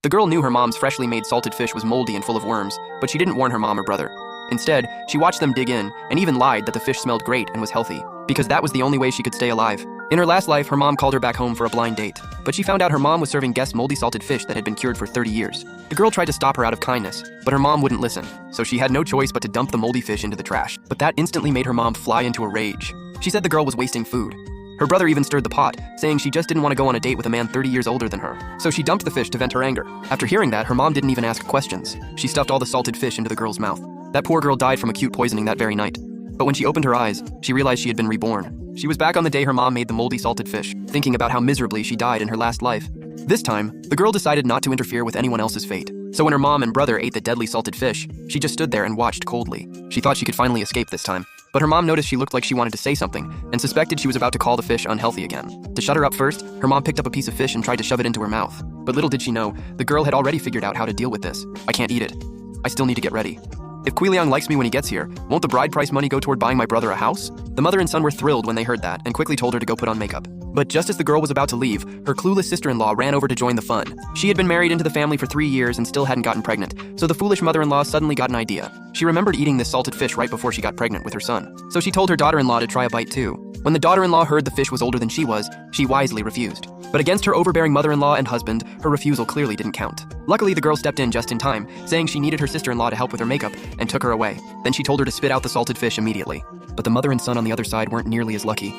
The girl knew her mom's freshly made salted fish was moldy and full of worms, but she didn't warn her mom or brother. Instead, she watched them dig in and even lied that the fish smelled great and was healthy, because that was the only way she could stay alive. In her last life, her mom called her back home for a blind date, but she found out her mom was serving guests moldy salted fish that had been cured for 30 years. The girl tried to stop her out of kindness, but her mom wouldn't listen, so she had no choice but to dump the moldy fish into the trash. But that instantly made her mom fly into a rage. She said the girl was wasting food. Her brother even stirred the pot, saying she just didn't want to go on a date with a man 30 years older than her. So she dumped the fish to vent her anger. After hearing that, her mom didn't even ask questions. She stuffed all the salted fish into the girl's mouth. That poor girl died from acute poisoning that very night. But when she opened her eyes, she realized she had been reborn. She was back on the day her mom made the moldy salted fish, thinking about how miserably she died in her last life. This time, the girl decided not to interfere with anyone else's fate. So when her mom and brother ate the deadly salted fish, she just stood there and watched coldly. She thought she could finally escape this time. But her mom noticed she looked like she wanted to say something, and suspected she was about to call the fish unhealthy again. To shut her up first, her mom picked up a piece of fish and tried to shove it into her mouth. But little did she know, the girl had already figured out how to deal with this. I can't eat it. I still need to get ready. If Quiliang likes me when he gets here, won't the bride price money go toward buying my brother a house? The mother and son were thrilled when they heard that and quickly told her to go put on makeup. But just as the girl was about to leave, her clueless sister-in-law ran over to join the fun. She had been married into the family for 3 years and still hadn't gotten pregnant, so the foolish mother-in-law suddenly got an idea. She remembered eating this salted fish right before she got pregnant with her son. So she told her daughter-in-law to try a bite too. When the daughter-in-law heard the fish was older than she was, she wisely refused. But against her overbearing mother-in-law and husband, her refusal clearly didn't count. Luckily, the girl stepped in just in time, saying she needed her sister-in-law to help with her makeup, and took her away. Then she told her to spit out the salted fish immediately. But the mother and son on the other side weren't nearly as lucky.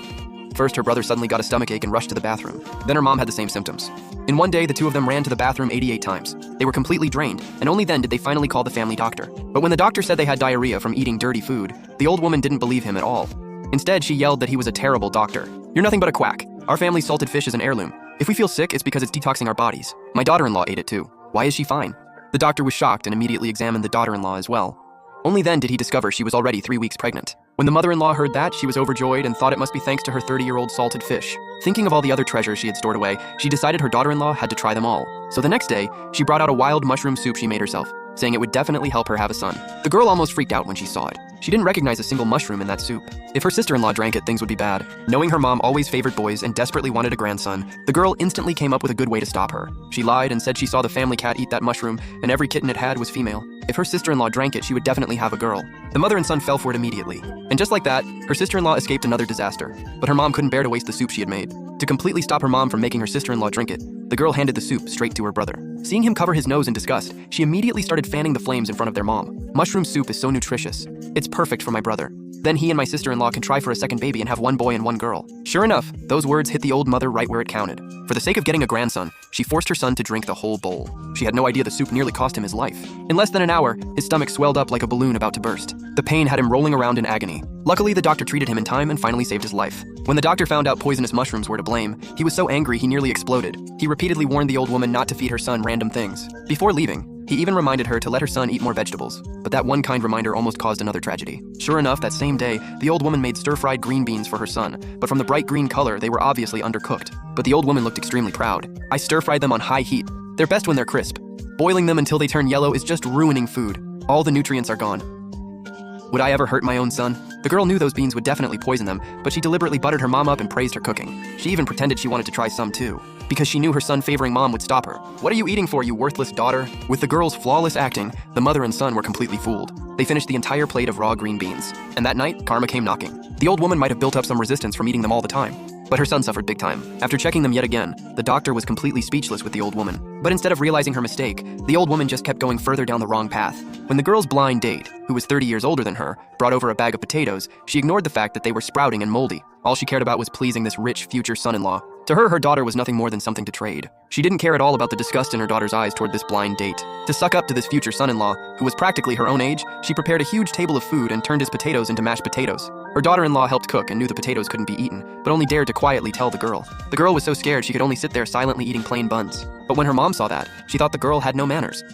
First, her brother suddenly got a stomachache and rushed to the bathroom. Then her mom had the same symptoms. In one day, the two of them ran to the bathroom 88 times. They were completely drained, and only then did they finally call the family doctor. But when the doctor said they had diarrhea from eating dirty food, the old woman didn't believe him at all. Instead, she yelled that he was a terrible doctor. "You're nothing but a quack. Our family's salted fish is an heirloom. If we feel sick, it's because it's detoxing our bodies. My daughter-in-law ate it too. Why is she fine?" The doctor was shocked and immediately examined the daughter-in-law as well. Only then did he discover she was already 3 weeks pregnant. When the mother-in-law heard that, she was overjoyed and thought it must be thanks to her 30-year-old salted fish. Thinking of all the other treasures she had stored away, she decided her daughter-in-law had to try them all. So the next day, she brought out a wild mushroom soup she made herself, saying it would definitely help her have a son. The girl almost freaked out when she saw it. She didn't recognize a single mushroom in that soup. If her sister-in-law drank it, things would be bad. Knowing her mom always favored boys and desperately wanted a grandson, the girl instantly came up with a good way to stop her. She lied and said she saw the family cat eat that mushroom, and every kitten it had was female. If her sister-in-law drank it, she would definitely have a girl. The mother and son fell for it immediately. And just like that, her sister-in-law escaped another disaster. But her mom couldn't bear to waste the soup she had made. To completely stop her mom from making her sister-in-law drink it, the girl handed the soup straight to her brother. Seeing him cover his nose in disgust, she immediately started fanning the flames in front of their mom. "Mushroom soup is so nutritious. It's perfect for my brother. Then he and my sister-in-law can try for a second baby and have one boy and one girl." Sure enough, those words hit the old mother right where it counted. For the sake of getting a grandson, she forced her son to drink the whole bowl. She had no idea the soup nearly cost him his life. In less than an hour, his stomach swelled up like a balloon about to burst. The pain had him rolling around in agony. Luckily, the doctor treated him in time and finally saved his life. When the doctor found out poisonous mushrooms were to blame, he was so angry he nearly exploded. He repeatedly warned the old woman not to feed her son random things. Before leaving, he even reminded her to let her son eat more vegetables. But that one kind reminder almost caused another tragedy. Sure enough, that same day, the old woman made stir-fried green beans for her son, but from the bright green color, they were obviously undercooked. But the old woman looked extremely proud. "I stir-fried them on high heat. They're best when they're crisp. Boiling them until they turn yellow is just ruining food. All the nutrients are gone." Would I ever hurt my own son? The girl knew those beans would definitely poison them, but she deliberately buttered her mom up and praised her cooking. She even pretended she wanted to try some too, because she knew her son favoring mom would stop her. "What are you eating for, you worthless daughter?" With the girl's flawless acting, the mother and son were completely fooled. They finished the entire plate of raw green beans. And that night, karma came knocking. The old woman might have built up some resistance from eating them all the time, but her son suffered big time. After checking them yet again, the doctor was completely speechless with the old woman. But instead of realizing her mistake, the old woman just kept going further down the wrong path. When the girl's blind date, who was 30 years older than her, brought over a bag of potatoes, she ignored the fact that they were sprouting and moldy. All she cared about was pleasing this rich future son-in-law. To her daughter was nothing more than something to trade. She didn't care at all about the disgust in her daughter's eyes toward this blind date. To suck up to this future son-in-law, who was practically her own age, she prepared a huge table of food and turned his potatoes into mashed potatoes. Her daughter-in-law helped cook and knew the potatoes couldn't be eaten, but only dared to quietly tell the girl. The girl was so scared she could only sit there silently eating plain buns. But when her mom saw that, she thought the girl had no manners.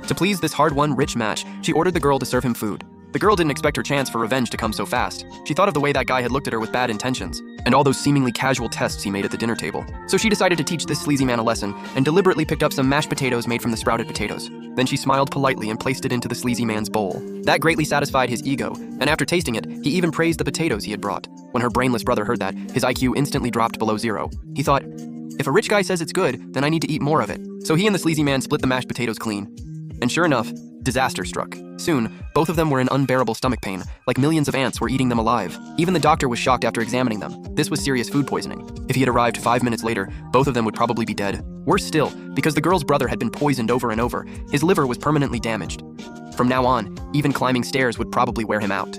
To please this hard-won rich match, she ordered the girl to serve him food. The girl didn't expect her chance for revenge to come so fast. She thought of the way that guy had looked at her with bad intentions, and all those seemingly casual tests he made at the dinner table. So she decided to teach this sleazy man a lesson, and deliberately picked up some mashed potatoes made from the sprouted potatoes. Then she smiled politely and placed it into the sleazy man's bowl. That greatly satisfied his ego, and after tasting it, he even praised the potatoes he had brought. When her brainless brother heard that, his IQ instantly dropped below zero. He thought, If a rich guy says it's good, then I need to eat more of it. So he and the sleazy man split the mashed potatoes clean. And sure enough, disaster struck. Soon, both of them were in unbearable stomach pain, like millions of ants were eating them alive. Even the doctor was shocked after examining them. This was serious food poisoning. If he had arrived 5 minutes later, both of them would probably be dead. Worse still, because the girl's brother had been poisoned over and over, his liver was permanently damaged. From now on, even climbing stairs would probably wear him out.